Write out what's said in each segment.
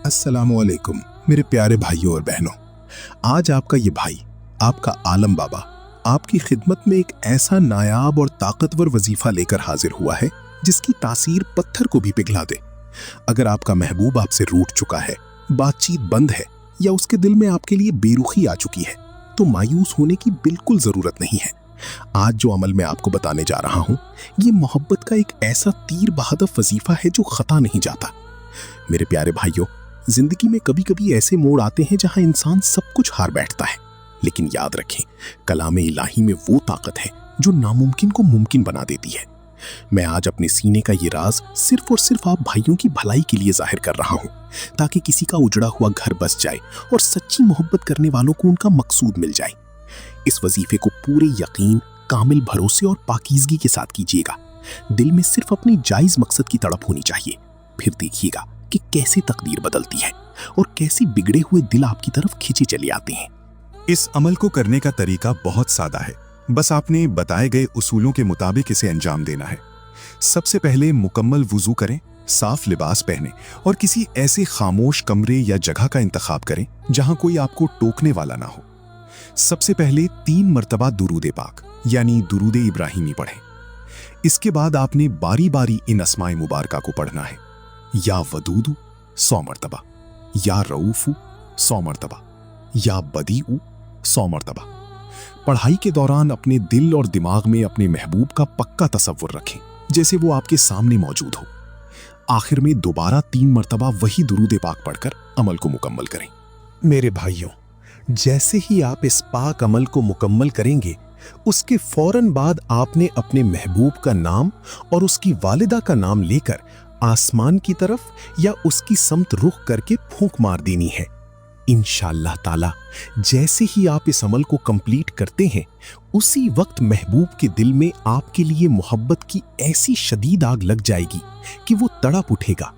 अस्सलामुअलैकुम मेरे प्यारे भाइयों और बहनों। आज आपका ये भाई, आपका आलम बाबा, आपकी खिदमत में एक ऐसा नायाब और ताकतवर वजीफा लेकर हाजिर हुआ है जिसकी तासीर पत्थर को भी पिघला दे। अगर आपका महबूब आपसे रूठ चुका है, बातचीत बंद है या उसके दिल में आपके लिए बेरुखी आ चुकी है, तो मायूस होने की बिल्कुल जरूरत नहीं है। आज जो अमल मैं आपको बताने जा रहा हूँ, ये मोहब्बत का एक ऐसा तीर बहादुर वजीफा है जो खता नहीं जाता। मेरे प्यारे भाइयों, जिंदगी में कभी कभी ऐसे मोड़ आते हैं जहां इंसान सब कुछ हार बैठता है, लेकिन याद रखें, कलाम इलाही में वो ताकत है जो नामुमकिन को मुमकिन बना देती है। मैं आज अपने सीने का ये राज सिर्फ और सिर्फ आप भाइयों की भलाई के लिए जाहिर कर रहा हूं, ताकि किसी का उजड़ा हुआ घर बस जाए और सच्ची मोहब्बत करने वालों को उनका मकसूद मिल जाए। इस वजीफे को पूरे यकीन, कामिल भरोसे और पाकीज़गी के साथ कीजिएगा। दिल में सिर्फ अपनी जायज मकसद की तड़प होनी चाहिए। फिर देखिएगा कि कैसे तकदीर बदलती है और कैसे बिगड़े हुए दिल आपकी तरफ खींचे चले आते हैं। इस अमल को करने का तरीका बहुत सादा है, बस आपने बताए गए उसूलों के मुताबिक इसे अंजाम देना है। सबसे पहले मुकम्मल वुजू करें, साफ लिबास पहने और किसी ऐसे खामोश कमरे या जगह का इंतखाब करें जहां कोई आपको टोकने वाला ना हो। सबसे पहले 3 मरतबा दुरूद पाक यानी दुरूद इब्राहिमी पढ़ें। इसके बाद आपने बारी बारी इन अस्माए मुबारका को पढ़ना है। या वदूदू 100 मरतबा, या रऊफू 100 मरतबा, या बदीऊ 100 मरतबा। पढ़ाई के दौरान अपने दिल और दिमाग में अपने महबूब का पक्का तसव्वुर रखें, जैसे वो आपके सामने मौजूद हो। आखिर में दोबारा 3 मरतबा वही दुरूद पाक पढ़कर अमल को मुकम्मल करें। मेरे भाइयों, जैसे ही आप इस पाक अमल को मुकम्मल करेंगे, उसके फौरन बाद आपने अपने महबूब का नाम और उसकी वालिदा का नाम लेकर आसमान की तरफ या उसकी समत रुख करके फूंक मार देनी है। इंशाअल्लाह ताला जैसे ही आप इस अमल को कंप्लीट करते हैं, उसी वक्त महबूब के दिल में आपके लिए मोहब्बत की ऐसी शदीद आग लग जाएगी कि वो तड़प उठेगा।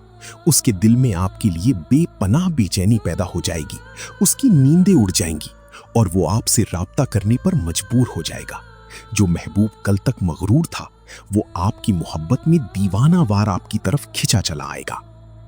उसके दिल में आपके लिए बेपनाह बेचैनी पैदा हो जाएगी, उसकी नींदें उड़ जाएंगी और वो आपसे राब्ता करने पर मजबूर हो जाएगा। जो महबूब कल तक मगरूर था, वो आपकी मोहब्बत में दीवाना वार आपकी तरफ खिंचा चला आएगा।